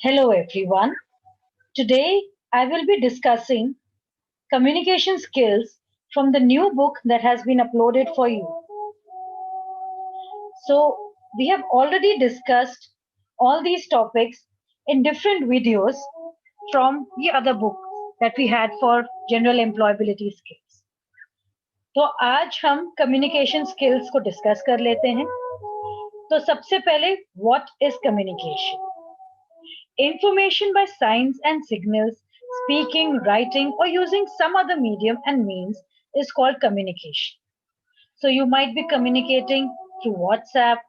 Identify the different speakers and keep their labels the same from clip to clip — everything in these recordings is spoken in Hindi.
Speaker 1: Hello everyone. Today I will be discussing communication skills from the new book that has been uploaded for you. So, we have already discussed all these topics in different videos from the other book that we had for general employability skills. तो आज हम कम्युनिकेशन स्किल्स को डिस्कस कर लेते हैं. तो सबसे पहले what is communication? Information by signs and signals, speaking, writing, or using some other medium and means is called communication. So you might be communicating through WhatsApp,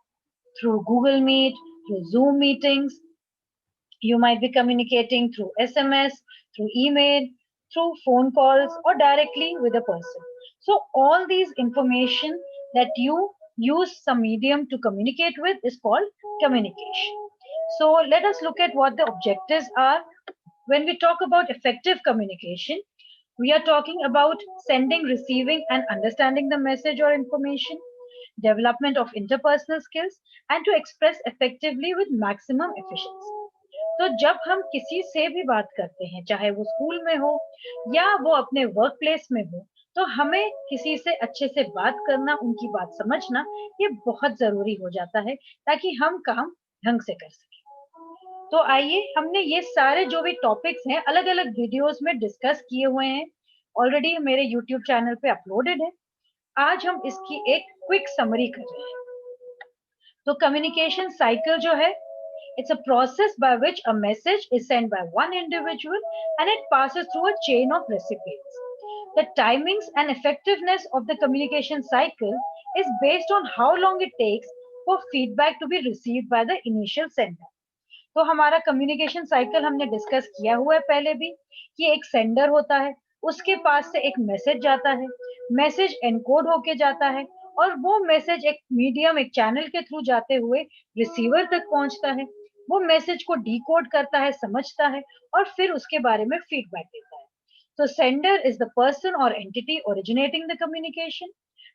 Speaker 1: through Google Meet, through Zoom meetings. You might be communicating through SMS, through email, through phone calls, or directly with a person. So all these information that you use some medium to communicate with is called communication. So let us look at what the objectives are. When we talk about effective communication, we are talking about sending, receiving, and understanding the message or information, development of interpersonal skills, and to express effectively with maximum efficiency. तो जब हम किसी से भी बात करते हैं, चाहे वो स्कूल में हो या वो अपने वर्क प्लेस में हो, तो हमें किसी से अच्छे से बात करना, उनकी बात समझना, ये बहुत जरूरी हो जाता है ताकि हम काम ढंग से कर सकें. तो आइए, हमने ये सारे जो भी टॉपिक्स हैं अलग अलग वीडियोस में डिस्कस किए हुए हैं, ऑलरेडी मेरे यूट्यूब चैनल पे अपलोडेड है. आज हम इसकी एक क्विक समरी कर रहे हैं. तो कम्युनिकेशन साइकिल जो है, it's a process by which a message is sent by one individual and it passes through a chain of recipients. The timings and effectiveness of the communication cycle is based on how long it takes for feedback to be received by the initial sender. तो हमारा कम्युनिकेशन साइकिल हमने डिस्कस किया हुआ है पहले भी कि एक सेंडर होता है, उसके पास से एक मैसेज जाता है, मैसेज एनकोड होके जाता है और वो मैसेज एक मीडियम, एक चैनल के थ्रू जाते हुए रिसीवर तक पहुंचता है. वो मैसेज को डिकोड करता है, समझता है और फिर उसके बारे में फीडबैक देता है. So sender is the person or entity originating the communication.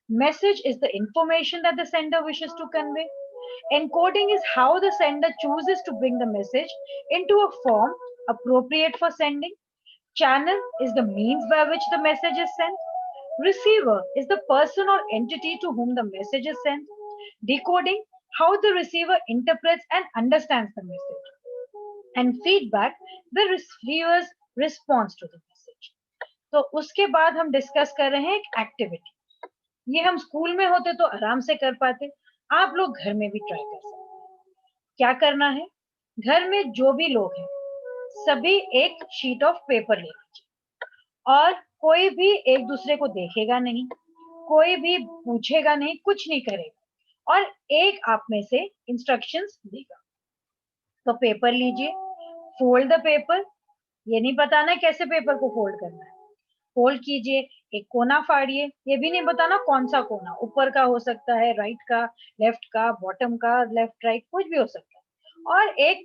Speaker 1: Message is the information that the sender wishes to convey. Encoding is how the sender chooses to bring the message into a form appropriate for sending. Channel is the means by which the message is sent. Receiver is the person or entity to whom the message is sent. Decoding, how the receiver interprets and understands the message. And feedback, the receiver's response to the message. तो उसके बाद हम डिस्कस कर रहे हैं एक एक्टिविटी. ये हम स्कूल में होते तो आराम से कर पाते, आप लोग घर में भी ट्राई कर सकते हैं. क्या करना है? घर में जो भी लोग हैं, सभी एक शीट ऑफ पेपर ले लीजिए और कोई भी एक दूसरे को देखेगा नहीं, कोई भी पूछेगा नहीं, कुछ नहीं करेगा और एक आप में से इंस्ट्रक्शंस देगा. तो पेपर लीजिए, फोल्ड द पेपर. ये नहीं बताना कैसे पेपर को फोल्ड करना है. फोल्ड कीजिए, एक कोना फाड़िए, ये भी नहीं बताना कौन सा कोना, ऊपर का हो सकता है, राइट का, लेफ्ट का, बॉटम का, लेफ्ट राइट कुछ भी हो सकता है, और एक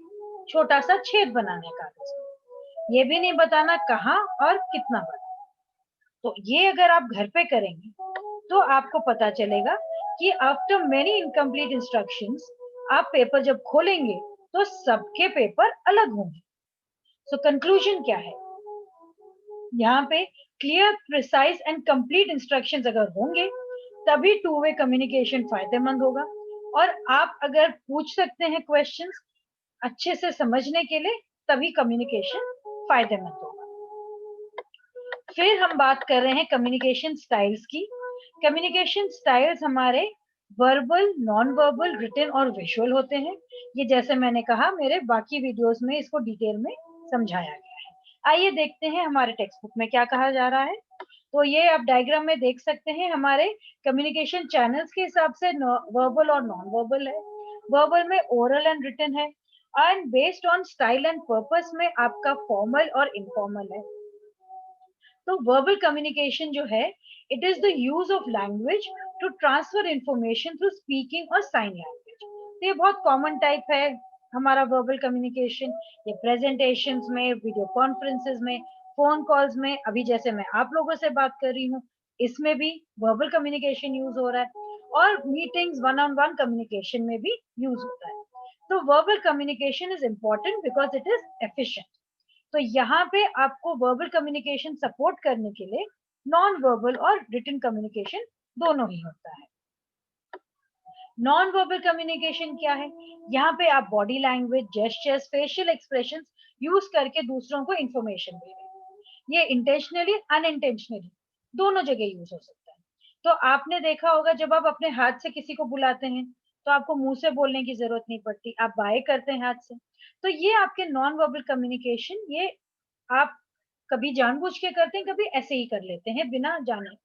Speaker 1: छोटा सा छेद बनाना है कागज में. ये भी नहीं बताना कहाँ और कितना बड़ा. तो ये अगर आप घर पे करेंगे तो आपको पता चलेगा कि आफ्टर मेनी इनकम्प्लीट इंस्ट्रक्शंस आप पेपर जब खोलेंगे तो सबके पेपर अलग होंगे. सो कंक्लूजन क्या है? यहाँ पे clear, precise and complete instructions अगर होंगे तभी टू वे कम्युनिकेशन फायदेमंद होगा. और आप अगर पूछ सकते हैं क्वेश्चंस अच्छे से समझने के लिए, तभी कम्युनिकेशन फायदेमंद होगा. फिर हम बात कर रहे हैं कम्युनिकेशन स्टाइल्स की. कम्युनिकेशन स्टाइल्स हमारे वर्बल, नॉन वर्बल, रिटन और विजुअल होते हैं. ये जैसे मैंने कहा मेरे बाकी वीडियोस में इसको डिटेल में समझाया गया है. आइए देखते हैं हमारे टेक्स्ट बुक में क्या कहा जा रहा है. तो ये आप डायग्राम में देख सकते हैं, हमारे कम्युनिकेशन चैनल्स के हिसाब से वर्बल और नॉन वर्बल है. वर्बल में ओरल एंड रिटन है and based on style and purpose में आपका फॉर्मल और इनफॉर्मल है. तो वर्बल कम्युनिकेशन जो है, it is the use of language to transfer information through speaking और साइन लैंग्वेज. तो ये बहुत कॉमन टाइप है हमारा वर्बल कम्युनिकेशन. ये प्रेजेंटेशंस में, वीडियो कॉन्फ्रेंसेस में, फोन कॉल्स में, अभी जैसे मैं आप लोगों से बात कर रही हूँ, इसमें भी वर्बल कम्युनिकेशन यूज हो रहा है और meetings, one on one communication में भी यूज होता है. तो verbal communication is important because it is efficient. तो यहाँ पे आपको वर्बल कम्युनिकेशन सपोर्ट करने के लिए नॉन वर्बल और रिटन कम्युनिकेशन दोनों ही होता है। नॉन वर्बल कम्युनिकेशन क्या है? यहाँ पे आप body language, gestures, facial expressions use करके दूसरों को इंफॉर्मेशन दे रहे हैं। ये इंटेंशनली, अनइंटेंशनली दोनों जगह यूज हो सकता है। तो आपने देखा होगा जब आप अपने हाथ से किसी को बुलाते हैं तो आपको मुंह से बोलने की जरूरत नहीं पड़ती, आप बाय करते हैं हाथ से। तो ये आपके नॉन वर्बल कम्युनिकेशन, ये आप कभी जानबूझ के करते हैं, कभी ऐसे ही कर लेते हैं बिना जाने।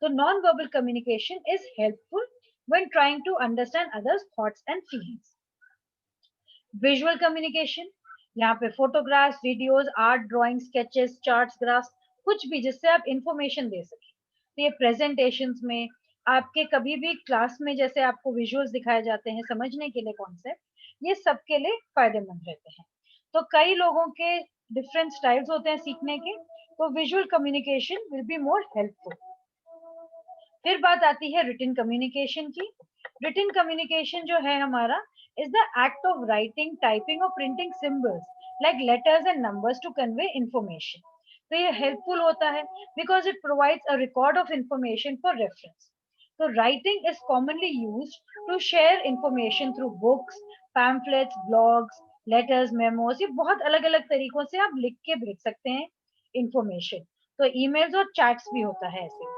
Speaker 1: तो non-verbal communication is helpful when trying to understand others' thoughts and feelings. Visual communication, यहाँ पे photographs, videos, art, drawing, sketches, charts, graphs, कुछ भी जिससे आप इंफॉर्मेशन दे सके। तो ये प्रेजेंटेशंस में, आपके कभी भी क्लास में जैसे आपको विजुअल्स दिखाए जाते हैं समझने के लिए कॉन्सेप्ट, ये सबके लिए फायदेमंद रहते हैं। तो कई लोगों के डिफरेंट स्टाइल्स होते हैं सीखने के, तो visual communication will be more helpful. फिर बात आती है रिटन कम्युनिकेशन की। रिटन कम्युनिकेशन जो है हमारा is the act of writing, typing और printing symbols like letters and numbers to convey information. तो ये हेल्पफुल होता है because it provides a record of information for reference. तो writing is commonly used to share information through books, pamphlets, blogs, letters, memos. ये बहुत अलग अलग तरीकों से आप लिख के भेज सकते हैं इंफॉर्मेशन। तो ईमेल्स और चैट्स भी होता है ऐसे।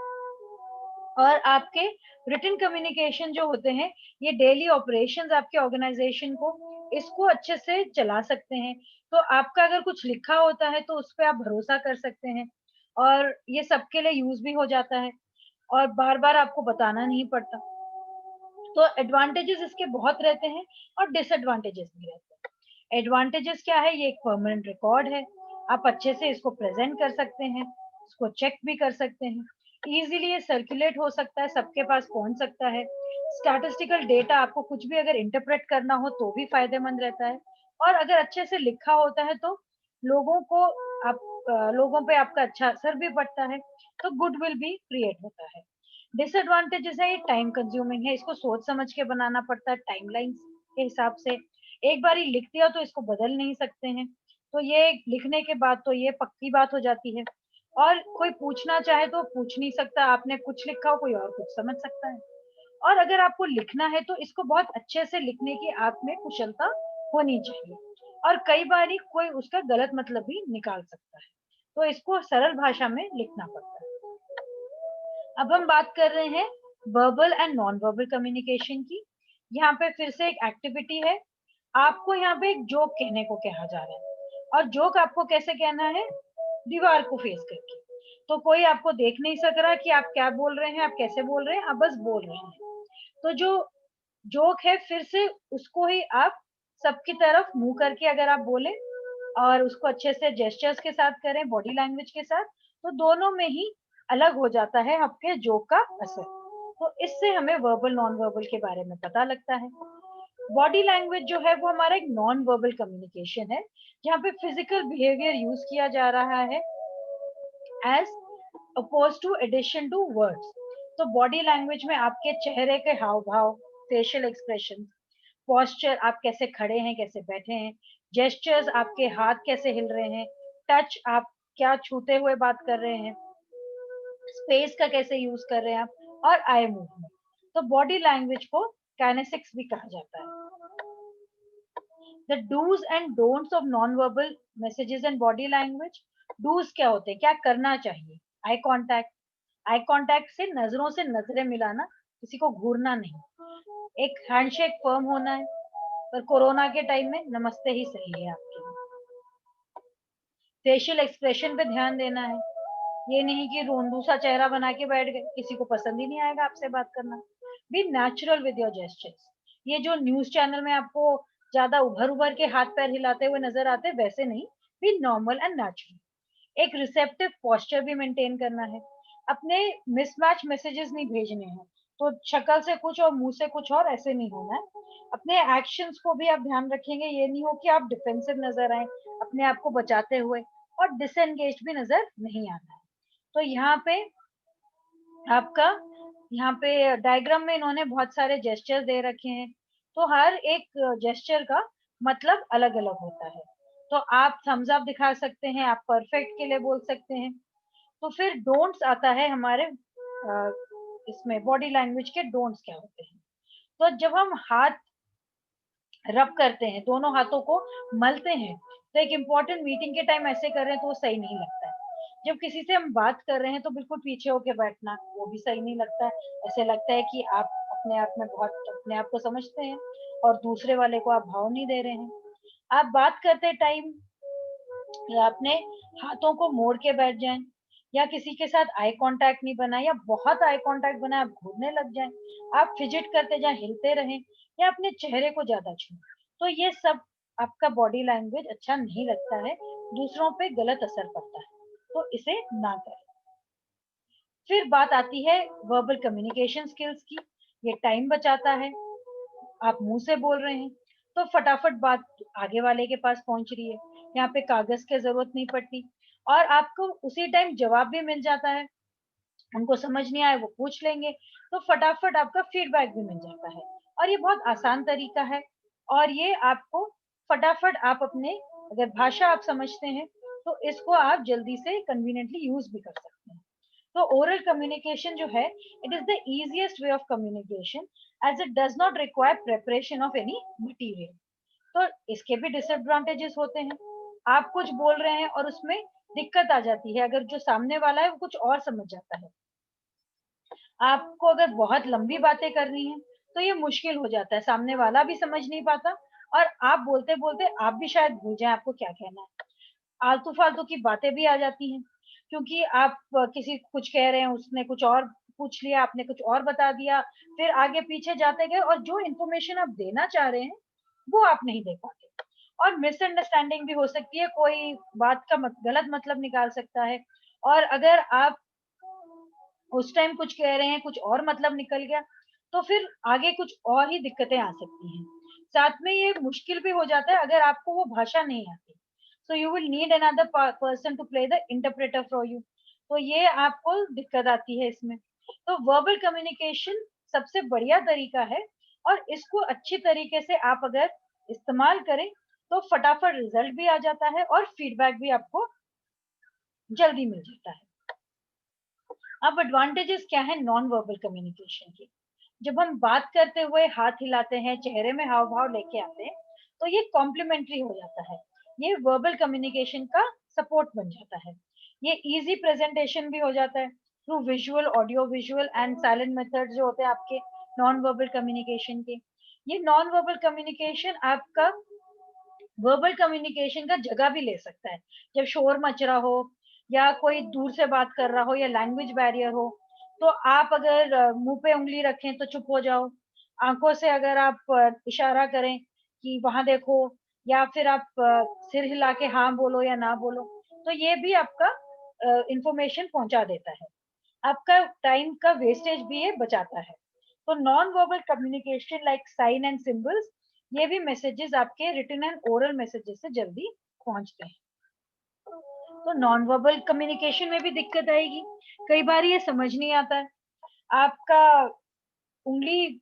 Speaker 1: और आपके रिटन कम्युनिकेशन जो होते हैं, ये डेली ऑपरेशंस आपके ऑर्गेनाइजेशन को, इसको अच्छे से चला सकते हैं। तो आपका अगर कुछ लिखा होता है तो उस पे आप भरोसा कर सकते हैं, और ये सबके लिए यूज भी हो जाता है, और बार बार आपको बताना नहीं पड़ता। तो एडवांटेजेस इसके बहुत रहते हैं और डिसएडवांटेजेस भी रहते हैं। एडवांटेजेस क्या है? ये एक परमानेंट रिकॉर्ड है, आप अच्छे से इसको प्रेजेंट कर सकते हैं, इसको चेक भी कर सकते हैं, इजीली ये सर्कुलेट हो सकता है, सबके पास पहुंच सकता है। स्टैटिस्टिकल डेटा, आपको कुछ भी अगर इंटरप्रेट करना हो तो भी फायदेमंद रहता है, और अगर अच्छे से लिखा होता है तो लोगों को आप लोगों पे आपका अच्छा असर भी पड़ता है, तो गुडविल भी क्रिएट होता है। डिसएडवांटेजेस है, ये टाइम कंज्यूमिंग है, इसको सोच समझ के बनाना पड़ता है टाइमलाइन के हिसाब से। एक बार ही लिख दिया तो इसको बदल नहीं सकते हैं, तो ये लिखने के बाद तो ये पक्की बात हो जाती है, और कोई पूछना चाहे तो पूछ नहीं सकता, आपने कुछ लिखा हो कोई और कुछ समझ सकता है। और अगर आपको लिखना है तो इसको बहुत अच्छे से लिखने की आप में कुशलता होनी चाहिए, और कई बार ही कोई उसका गलत मतलब भी निकाल सकता है, तो इसको सरल भाषा में लिखना पड़ता है। अब हम बात कर रहे हैं verbal and non verbal communication की। यहाँ पे फिर से एक एक्टिविटी है, आपको यहाँ पे एक जोक कहने को कहा जा रहा है, और जोक आपको कैसे कहना है? दीवार को फेस करके। तो कोई आपको देख नहीं सक रहा कि आप क्या बोल रहे हैं, आप कैसे बोल रहे हैं, आप बस बोल रहे हैं। तो जो जोक है फिर से उसको ही आप सबकी तरफ मुंह करके अगर आप बोले, और उसको अच्छे से जेस्चर्स के साथ करें, बॉडी लैंग्वेज के साथ, तो दोनों में ही अलग हो जाता है आपके जोक का असर। तो इससे हमें वर्बल नॉन वर्बल के बारे में पता लगता है। बॉडी लैंग्वेज जो है वो हमारा एक नॉन वर्बल कम्युनिकेशन है, जहाँ पे फिजिकल बिहेवियर यूज किया जा रहा है as oppose to addition to words. तो बॉडी लैंग्वेज में आपके चेहरे के हाव भाव, फेशियल एक्सप्रेशन, पोस्चर, आप कैसे खड़े हैं, कैसे बैठे हैं, जेस्चर्स, आपके हाथ कैसे हिल रहे हैं, टच, आप क्या छूते हुए बात कर रहे हैं, स्पेस का कैसे यूज कर रहे हैं आप, और आई मूवमेंट। तो बॉडी लैंग्वेज को काइनेसिक्स भी कहा जाता है। The dos and don'ts of non verbal messages and body language. Dos क्या होते हैं, क्या करना चाहिए? आई कांटेक्ट, आई कांटेक्ट से नजरों से नजरें मिलाना, किसी को घूरना नहीं। एक हैंडशेक फर्म होना है, पर कोरोना के टाइम में नमस्ते ही सही है आपके लिए। फेशियल एक्सप्रेशन पे ध्यान देना है, ये नहीं कि रोंदू सा चेहरा बना के बैठ गए, किसी को पसंद ही नहीं आएगा आपसे बात करना। Be natural with your gestures. ये जो न्यूज चैनल में आपको ज्यादा उभर उभर के हाथ पैर हिलाते हुए नजर आते, वैसे नहीं, बी नॉर्मल एंड नेचुरल। एक रिसेप्टिव पोस्चर भी मेंटेन करना है, अपने मिसमैच मैसेजेस नहीं भेजने हैं, तो शक्ल से कुछ और मुंह से कुछ और ऐसे नहीं होना है। अपने एक्शंस को भी आप ध्यान रखेंगे, ये नहीं हो कि आप डिफेंसिव नजर आए अपने आप को बचाते हुए, और डिसएंगेज भी नजर नहीं आना है। तो यहाँ पे आपका, यहाँ पे डायग्राम में इन्होंने बहुत सारे जेस्चर दे रखे हैं, तो हर एक जेस्चर का मतलब अलग अलग होता है। तो आप थम्स अप दिखा सकते हैं, आप परफेक्ट के लिए बोल सकते हैं। तो फिर डोंट्स आता है हमारे इसमें बॉडी लैंग्वेज के डोंट्स क्या होते हैं। तो जब हम हाथ रब करते हैं, दोनों हाथों को मलते हैं, तो एक इम्पोर्टेंट मीटिंग के टाइम ऐसे कर रहे हैं तो वो सही नहीं लगता है। जब किसी से हम बात कर रहे हैं तो बिल्कुल पीछे होके बैठना वो भी सही नहीं लगता है। ऐसे लगता है कि आप अपने आप में बहुत अपने आप को समझते हैं और दूसरे वाले को आप भाव नहीं दे रहे हैं। आप बात करते टाइम या अपने हाथों को मोड़ के बैठ जाएं, या किसी के साथ आई कांटेक्ट नहीं बनाए, या बहुत आई कांटेक्ट बनाए आप घूरने लग जाएं, आप फिजिट करते जाएं, हिलते रहें, या अपने चेहरे को ज्यादा छुएं, तो ये सब आपका बॉडी लैंग्वेज अच्छा नहीं लगता है, दूसरों पे गलत असर पड़ता है, तो इसे ना करें। फिर बात आती है वर्बल कम्युनिकेशन स्किल्स की। ये टाइम बचाता है। आप मुंह से बोल रहे हैं तो फटाफट बात आगे वाले के पास पहुंच रही है, यहाँ पे कागज की जरूरत नहीं पड़ती, और आपको उसी टाइम जवाब भी मिल जाता है। उनको समझ नहीं आए वो पूछ लेंगे, तो फटाफट आपका फीडबैक भी मिल जाता है। और ये बहुत आसान तरीका है, और ये आपको फटाफट आप अपने अगर भाषा आप समझते हैं तो इसको आप जल्दी से कन्वीनियंटली यूज भी कर सकते हैं। तो ओरल कम्युनिकेशन जो है, it is the easiest way of communication as it does not require preparation of any material. तो इसके भी डिसएडवांटेजेस होते हैं। आप कुछ बोल रहे हैं और उसमें दिक्कत आ जाती है, अगर जो सामने वाला है वो कुछ और समझ जाता है। आपको अगर बहुत लंबी बातें करनी है तो ये मुश्किल हो जाता है, सामने वाला भी समझ नहीं पाता, और आप बोलते बोलते आप भी शायद भूल जाए आपको क्या कहना है। आलतू फालतू की बातें भी आ जाती हैं, क्योंकि आप किसी को कुछ कह रहे हैं, उसने कुछ और पूछ लिया, आपने कुछ और बता दिया, फिर आगे पीछे जाते गए और जो इन्फॉर्मेशन आप देना चाह रहे हैं वो आप नहीं दे पाते। और मिसअंडरस्टैंडिंग भी हो सकती है, कोई बात का गलत मतलब निकाल सकता है, और अगर आप उस टाइम कुछ कह रहे हैं, कुछ और मतलब निकल गया, तो फिर आगे कुछ और ही दिक्कतें आ सकती हैं। साथ में ये मुश्किल भी हो जाता है अगर आपको वो भाषा नहीं आती। So you will need another person to play the interpreter for you. तो ये आपको दिक्कत आती है इसमें। तो वर्बल कम्युनिकेशन सबसे बढ़िया तरीका है, और इसको अच्छी तरीके से आप अगर इस्तेमाल करें तो फटाफट रिजल्ट भी आ जाता है और फीडबैक भी आपको जल्दी मिल जाता है। अब एडवांटेजेस क्या है नॉन वर्बल कम्युनिकेशन की। जब हम बात करते हुए हाथ हिलाते हैं, चेहरे में हाव भाव लेके आते हैं, तो ये कॉम्प्लीमेंट्री हो जाता है। ये वर्बल कम्युनिकेशन का सपोर्ट बन जाता है। ये इजी प्रेजेंटेशन भी हो जाता है through visual, audio visual and silent method जो होते हैं आपके नॉन वर्बल कम्युनिकेशन के। ये नॉन वर्बल कम्युनिकेशन आपका वर्बल कम्युनिकेशन का जगह भी ले सकता है। जब शोर मच रहा हो, या कोई दूर से बात कर रहा हो, या लैंग्वेज बैरियर हो, तो आप अगर मुंह पे उंगली रखें तो चुप हो जाओ। आंखों से अगर आप इशारा करें कि वहां देखो, या फिर आप सिर हिला के हाँ बोलो या ना बोलो, तो ये भी आपका इंफॉर्मेशन पहुंचा देता है। आपका टाइम का वेस्टेज भी ये बचाता है। तो non verbal communication like sign and symbols, ये भी मैसेजेस आपके रिटन एंड ओरल मैसेजेस से जल्दी पहुंचते हैं। तो नॉन वर्बल कम्युनिकेशन में भी दिक्कत आएगी, कई बार ये समझ नहीं आता है। आपका उंगली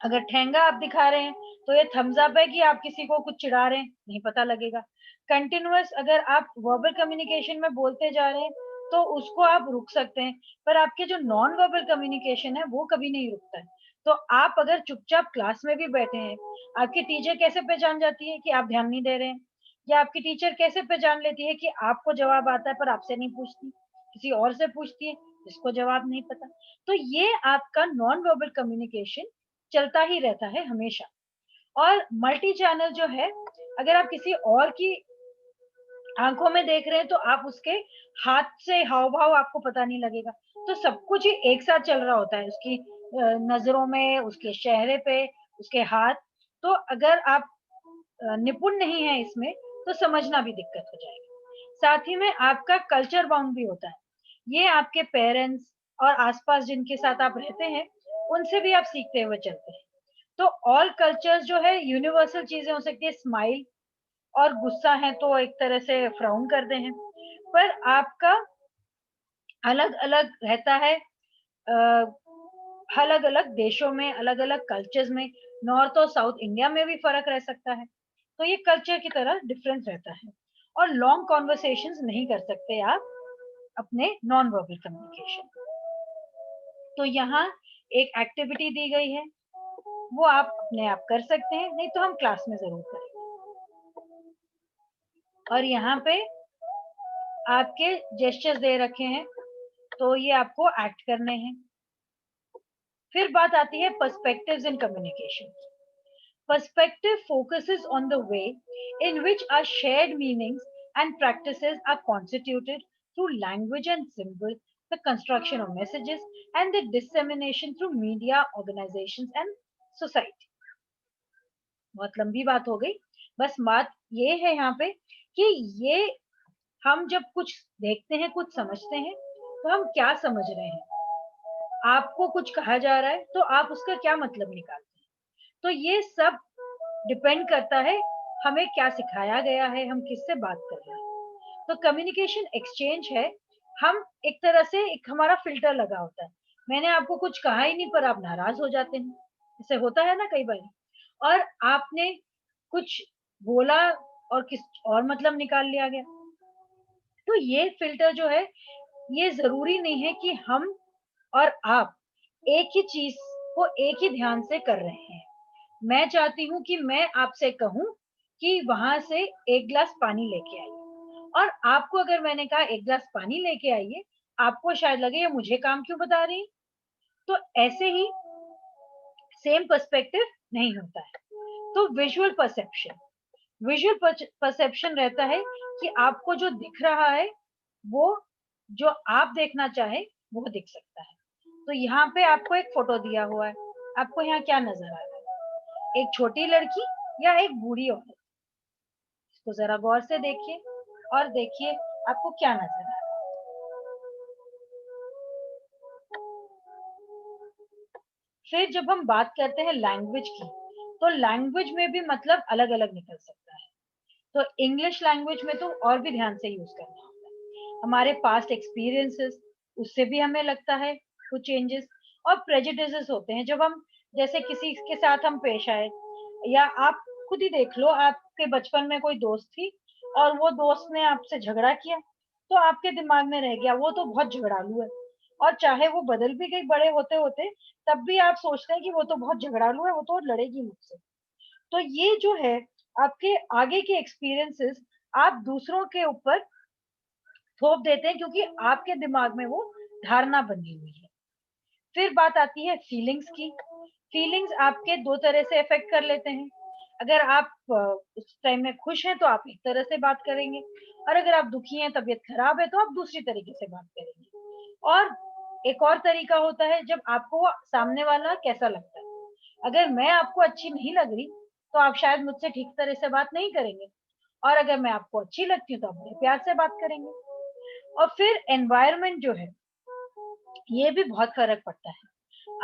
Speaker 1: अगर ठेंगा आप दिखा रहे हैं तो ये थम्स अप है कि आप किसी को कुछ चिढ़ा रहे हैं, नहीं पता लगेगा। कंटिन्यूअस अगर आप वर्बल कम्युनिकेशन में बोलते जा रहे हैं तो उसको आप रुक सकते हैं, पर आपके जो नॉन वर्बल कम्युनिकेशन है वो कभी नहीं रुकता है। तो आप अगर चुपचाप क्लास में भी बैठे हैं, आपकी टीचर कैसे पहचान जाती है कि आप ध्यान नहीं दे रहे हैं, या आपकी टीचर कैसे पहचान लेती है कि आपको जवाब आता है पर आपसे नहीं पूछती, किसी और से पूछती है जिसको जवाब नहीं पता। तो ये आपका नॉन वर्बल कम्युनिकेशन चलता ही रहता है हमेशा। और मल्टी चैनल जो है, अगर आप किसी और की आंखों में देख रहे हैं तो आप उसके हाथ से हाव भाव आपको पता नहीं लगेगा। तो सब कुछ ही एक साथ चल रहा होता है, उसकी नजरों में, उसके चेहरे पे, उसके हाथ। तो अगर आप निपुण नहीं है इसमें तो समझना भी दिक्कत हो जाएगी। साथ ही में आपका कल्चर बाउंड भी होता है। ये आपके पेरेंट्स और आसपास जिनके साथ आप रहते हैं उनसे भी आप सीखते हुए चलते हैं। तो ऑल कल्चर्स जो है यूनिवर्सल चीजें हो सकती है, स्माइल, और गुस्सा है तो एक तरह से फ्राउन करते हैं, पर आपका अलग अलग रहता है। अलग अलग देशों में, अलग अलग कल्चर्स में, नॉर्थ और साउथ इंडिया में भी फर्क रह सकता है। तो ये कल्चर की तरह डिफरेंस रहता है। और लॉन्ग कॉन्वर्सेशंस नहीं कर सकते आप अपने नॉन वर्बल कम्युनिकेशन। तो यहाँ एक एक्टिविटी दी गई है, वो आप अपने आप कर सकते हैं, नहीं तो हम क्लास में जरूर करेंगे। और यहाँ पे आपके जेस्चर्स दे रखे हैं, तो ये आपको एक्ट करने हैं। फिर बात आती है perspectives in communication. Perspective focuses on the way in which our shared meanings and practices are constituted through language and symbol, the construction of messages, and the dissemination through media, organizations, and society. बहुत लंबी बात हो गई। बस बात ये है यहाँ पे कि ये हम जब कुछ देखते हैं, कुछ समझते हैं, तो हम क्या समझ रहे हैं। आपको कुछ कहा जा रहा है, तो आप उसका क्या मतलब निकालते हैं। तो ये सब डिपेंड करता है हमें क्या सिखाया गया है, हम किससे बात कर रहे हैं। तो कम्युनिकेशन एक्सचेंज है, हम एक तरह से एक हमारा फिल्टर लगा होता है। मैंने आपको कुछ कहा ही नहीं पर आप नाराज हो जाते हैं, ऐसे होता है ना कई बार। और आपने कुछ बोला और किस और मतलब निकाल लिया गया। तो ये फिल्टर जो है, ये जरूरी नहीं है कि हम और आप एक ही चीज को एक ही ध्यान से कर रहे हैं। मैं चाहती हूँ कि मैं आपसे कहूँ कि वहां से एक गिलास पानी लेके आइए, और आपको अगर मैंने कहा एक गिलास पानी लेके आइए, आपको शायद लगे ये मुझे काम क्यों बता रही है। तो ऐसे ही सेम पर्सपेक्टिव नहीं होता है। तो विजुअल परसेप्शन रहता है कि आपको जो दिख रहा है, वो जो आप देखना चाहे वो दिख सकता है। तो यहाँ पे आपको एक फोटो दिया हुआ है, आपको यहाँ क्या नजर आ रहा है, एक छोटी लड़की या एक बूढ़ी औरत। इसको जरा गौर से देखिए और देखिए आपको क्या नजर आ रहा है। फिर जब हम बात करते हैं लैंग्वेज की, तो लैंग्वेज में भी मतलब अलग अलग निकल सकता है। तो इंग्लिश लैंग्वेज में तो और भी ध्यान से यूज करना होता है। हमारे पास्ट एक्सपीरियंसेस, उससे भी हमें लगता है कुछ चेंजेस। और प्रेजुडिसेस होते हैं जब हम, जैसे किसी के साथ हम पेश आए, या आप खुद ही देख लो, आपके बचपन में कोई दोस्त थी और वो दोस्त ने आपसे झगड़ा किया, तो आपके दिमाग में रह गया वो तो बहुत झगड़ालू है। और चाहे वो बदल भी गई बड़े होते होते, तब भी आप सोचते हैं कि वो तो बहुत झगड़ालू है, वो तो लड़ेगी मुझसे। तो ये जो है, आपके आगे के एक्सपीरियंसेस आप दूसरों के ऊपर थोप देते हैं, क्योंकि आपके दिमाग में वो धारणा बनी हुई है। फिर बात आती है फीलिंग्स की। फीलिंग्स आपके दो तरह से इफेक्ट कर लेते हैं। अगर आप उस टाइम में खुश हैं तो आप एक तरह से बात करेंगे, और अगर आप दुखी हैं, तबीयत खराब है, तो आप दूसरी तरीके से बात करेंगे। और एक और तरीका होता है जब आपको वो सामने वाला कैसा लगता है। अगर मैं आपको अच्छी नहीं लग रही, तो आप शायद मुझसे ठीक तरह से बात नहीं करेंगे। और अगर मैं आपको अच्छी लगती हूँ, तो आप बड़े प्यार से बात करेंगे। और फिर एनवायरनमेंट जो है, ये भी बहुत फर्क पड़ता है।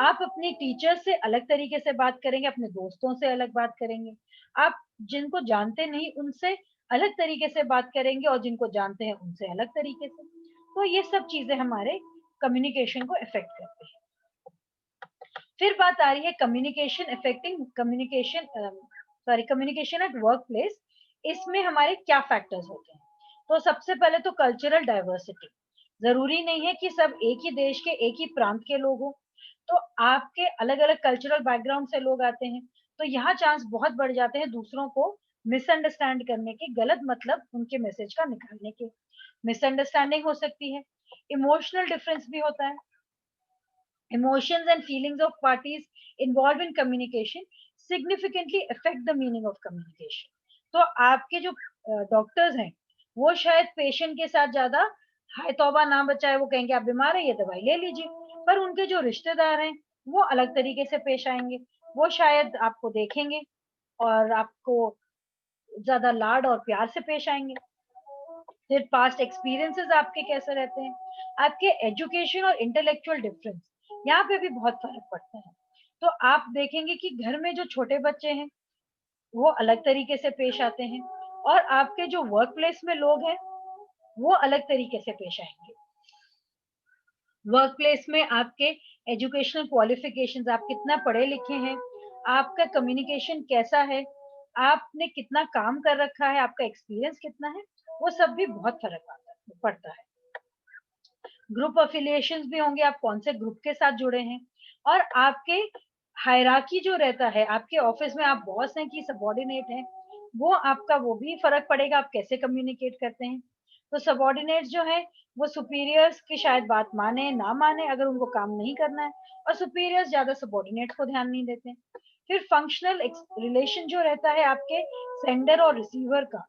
Speaker 1: आप अपने टीचर से अलग तरीके से बात करेंगे, अपने दोस्तों से अलग बात करेंगे। आप जिनको जानते नहीं उनसे अलग तरीके से बात करेंगे, और जिनको जानते हैं उनसे अलग तरीके से। तो ये सब चीजें हमारे कम्युनिकेशन को इफेक्ट करती है। फिर बात आ रही है communication affecting communication, communication at work place. इसमें हमारे क्या फैक्टर्स होते हैं। तो सबसे पहले तो कल्चरल डाइवर्सिटी। जरूरी नहीं है कि सब एक ही देश के, एक ही प्रांत के लोग हों। तो आपके अलग अलग कल्चरल बैकग्राउंड से लोग आते हैं, तो यहाँ चांस बहुत बढ़ जाते हैं दूसरों को मिसअंडरस्टैंड करने के, गलत मतलब उनके मैसेज का निकालने के। मिसअंडरस्टैंडिंग हो सकती है। इमोशनल डिफरेंस भी होता है। Emotions and feelings of parties involved in communication significantly affect the meaning of communication. तो आपके जो डॉक्टर्स हैं, वो शायद पेशेंट के साथ ज्यादा हाय तौबा ना बचाए, वो कहेंगे आप बीमार है, ये दवाई ले लीजिए। पर उनके जो रिश्तेदार हैं, वो अलग तरीके से पेश आएंगे। वो शायद आपको देखेंगे और आपको ज्यादा लाड और प्यार से पेश आएंगे। फिर पास्ट एक्सपीरियंसेस आपके कैसे रहते हैं, आपके एजुकेशन और इंटेलेक्चुअल डिफरेंस, यहाँ पे भी बहुत फर्क पड़ता है। तो आप देखेंगे कि घर में जो छोटे बच्चे हैं, वो अलग तरीके से पेश आते हैं, और आपके जो वर्क प्लेस में लोग हैं, वो अलग तरीके से पेश आएंगे। वर्क प्लेस में आपके एजुकेशनल क्वालिफिकेशंस, आप कितना पढ़े लिखे हैं, आपका कम्युनिकेशन कैसा है, आपने कितना काम कर रखा है, आपका एक्सपीरियंस कितना है, वो सब भी बहुत फर्क पड़ता है। ग्रुप अफिलिएशंस भी होंगे, आप कौन से ग्रुप के साथ जुड़े हैं, और आपके हायरार्की जो रहता है, आपके ऑफिस में आप बॉस हैं कि सबऑर्डिनेट हैं, वो आपका वो भी फर्क पड़ेगा, आप कैसे कम्युनिकेट करते हैं। तो सबऑर्डिनेट्स जो हैं वो सुपीरियर्स की शायद बात माने ना माने अगर उनको काम नहीं करना है, और सुपीरियर्स ज्यादा सबऑर्डिनेट्स को ध्यान नहीं देते हैं। फिर फंक्शनल रिलेशन जो रहता है आपके सेंडर और रिसीवर का,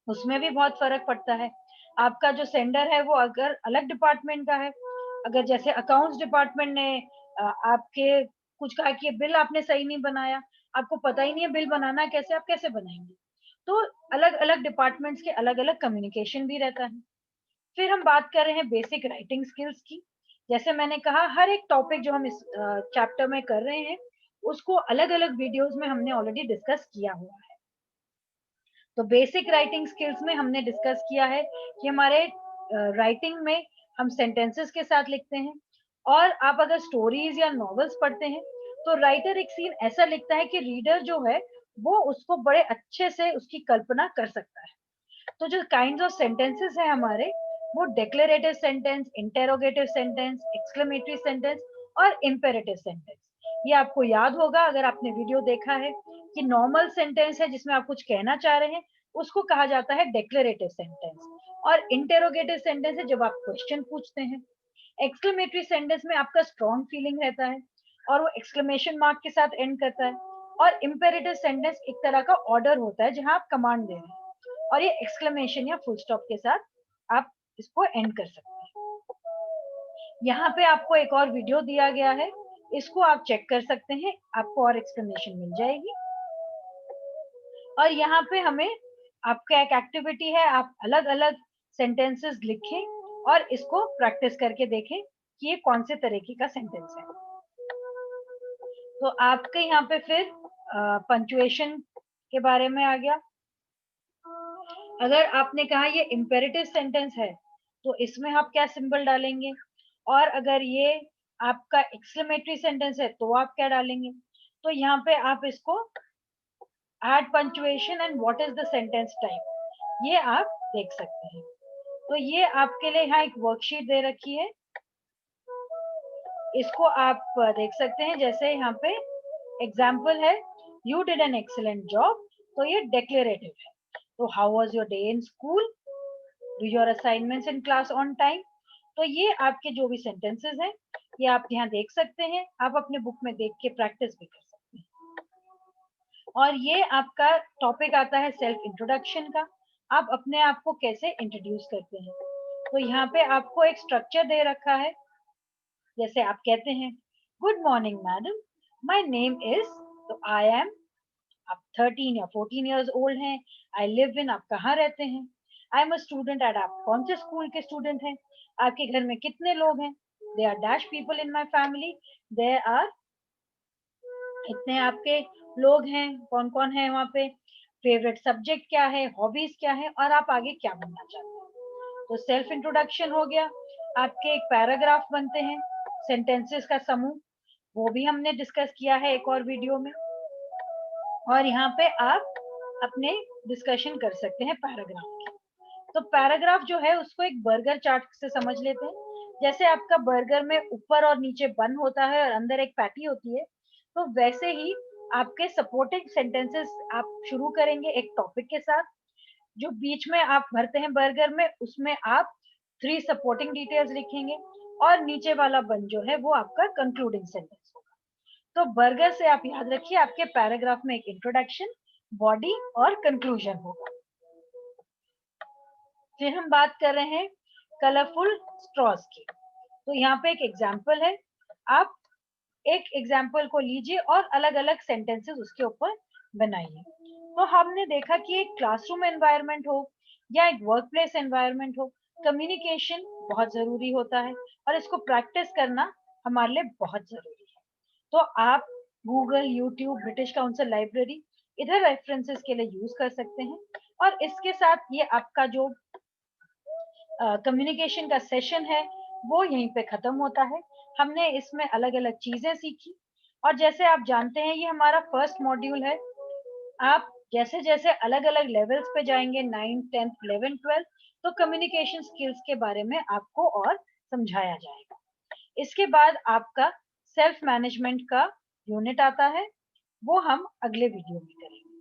Speaker 1: उसमें भी बहुत फर्क पड़ता है। आपका जो सेंडर है वो अगर अलग डिपार्टमेंट का है, अगर जैसे अकाउंट्स डिपार्टमेंट ने आपके कुछ कहा कि ये बिल आपने सही नहीं बनाया, आपको पता ही नहीं है बिल बनाना कैसे, आप कैसे बनाएंगे। तो अलग अलग डिपार्टमेंट्स के अलग अलग कम्युनिकेशन भी रहता है। फिर हम बात कर रहे हैं बेसिक राइटिंग स्किल्स की। जैसे मैंने कहा, हर एक टॉपिक जो हम इस चैप्टर में कर रहे हैं उसको अलग अलग वीडियोस में हमने ऑलरेडी डिस्कस किया हुआ है। तो बेसिक राइटिंग स्किल्स में हमने डिस्कस किया है कि हमारे राइटिंग में हम सेंटेंसेस के साथ लिखते हैं, और आप अगर स्टोरीज या नॉवेल्स पढ़ते हैं तो राइटर एक सीन ऐसा लिखता है कि रीडर जो है वो उसको बड़े अच्छे से उसकी कल्पना कर सकता है। तो जो काइंड्स ऑफ सेंटेंसेस है हमारे, वो declarative sentence, interrogative sentence, exclamatory sentence और इंपेरेटिव सेंटेंस। ये आपको याद होगा अगर आपने वीडियो देखा है कि नॉर्मल सेंटेंस है जिसमें आप कुछ कहना चाह रहे हैं, उसको कहा जाता है डिक्लेरेटिव सेंटेंस, और इंटेरोगेटिव सेंटेंस है जब आप क्वेश्चन पूछते हैं। एक्सक्लेमेटरी सेंटेंस में आपका स्ट्रॉन्ग फीलिंग रहता है और वो एक्सक्लेमेशन मार्क के साथ एंड करता है, और इंपेरेटिव सेंटेंस एक तरह का ऑर्डर होता है जहां आप कमांड दे रहे हैं, और ये एक्सक्लेमेशन या फुल स्टॉप के साथ आप इसको एंड कर सकते हैं। यहाँ पे आपको एक और वीडियो दिया गया है, इसको आप चेक कर सकते हैं, आपको और एक्सप्लेनेशन मिल जाएगी। और यहाँ पे हमें आपका एक एक्टिविटी है, आप अलग अलग सेंटेंसेस लिखें और इसको प्रैक्टिस करके देखें कि ये कौन से तरीके का सेंटेंस है। तो आपके यहाँ पे फिर पंचुएशन के बारे में आ गया। अगर आपने कहा ये इम्पेरेटिव सेंटेंस है तो इसमें आप क्या सिंबल डालेंगे, और अगर ये आपका एक्सक्लेमेटरी सेंटेंस है तो आप क्या डालेंगे। तो यहाँ पे आप इसको add punctuation and what is the sentence type, ये आप देख सकते हैं। तो ये आपके लिए यहाँ एक वर्कशीट दे रखी है, इसको आप देख सकते हैं। जैसे यहाँ पे एग्जाम्पल है, you did an excellent job, तो ये डिक्लेरेटिव है। तो how was your day in school, do your assignments in class on time. तो ये आपके जो भी सेंटेंसेस हैं ये आप यहाँ देख सकते हैं, आप अपने बुक में देख के प्रैक्टिस भी कर सकते हैं। और ये आपका टॉपिक आता है सेल्फ इंट्रोडक्शन का, आप अपने आप को कैसे इंट्रोड्यूस करते हैं। तो यहाँ पे आपको एक स्ट्रक्चर दे रखा है, जैसे आप कहते हैं, good morning madam, my name is, तो आई एम, आप 13 या 14 इयर्स ओल्ड हैं, आई लिव इन, आप कहाँ रहते हैं, I am a student at, आप कौन से स्कूल के स्टूडेंट हैं, आपके घर में कितने लोग हैं, they are dash people in my family, they are, इतने आपके लोग हैं, कौन कौन है वहाँ पे, फेवरेट सब्जेक्ट क्या है, हॉबीज क्या है, और आप आगे क्या बनना चाहते हैं। तो सेल्फ इंट्रोडक्शन हो गया। आपके एक पैराग्राफ बनते हैं, सेंटेंसेस का समूह, वो भी हमने डिस्कस किया है एक और वीडियो में। और यहाँ पे आप अपने डिस्कशन कर सकते हैं पैराग्राफ की। तो पैराग्राफ जो है उसको एक बर्गर चार्ट से समझ लेते हैं। जैसे आपका बर्गर में ऊपर और नीचे बन होता है और अंदर एक पैटी होती है, तो वैसे ही आपके सपोर्टिंग सेंटेंसेस आप शुरू करेंगे एक टॉपिक के साथ, जो बीच में आप भरते हैं बर्गर में, उसमें आप 3 सपोर्टिंग डिटेल्स लिखेंगे, और नीचे वाला बन जो है वो आपका कंक्लूडिंग सेंटेंस होगा। तो बर्गर से आप याद रखिए, आपके पैराग्राफ में एक इंट्रोडक्शन, बॉडी और कंक्लूजन होगा। फिर हम बात कर रहे हैं कलरफुल स्ट्रॉज की। तो यहाँ पे एक एग्जाम्पल है, आप एक एग्जाम्पल को लीजिए और अलग अलग सेंटेंसेस उसके ऊपर बनाइए। तो हमने देखा कि एक क्लासरूम एनवायरनमेंट हो या एक वर्क प्लेस एनवायरनमेंट हो, कम्युनिकेशन बहुत जरूरी होता है, और इसको प्रैक्टिस करना हमारे लिए बहुत जरूरी है। तो आप Google, YouTube, British council library, इधर रेफरेंसेस के लिए यूज कर सकते हैं। और इसके साथ ये आपका जो कम्युनिकेशन का सेशन है वो यहीं पे खत्म होता है। हमने इसमें अलग अलग चीजें सीखी, और जैसे आप जानते हैं ये हमारा फर्स्ट मॉड्यूल है, आप जैसे जैसे अलग अलग लेवल्स पे जाएंगे, 9th 10th 11th 12th, तो कम्युनिकेशन स्किल्स के बारे में आपको और समझाया जाएगा। इसके बाद आपका सेल्फ मैनेजमेंट का यूनिट आता है, वो हम अगले वीडियो में करेंगे।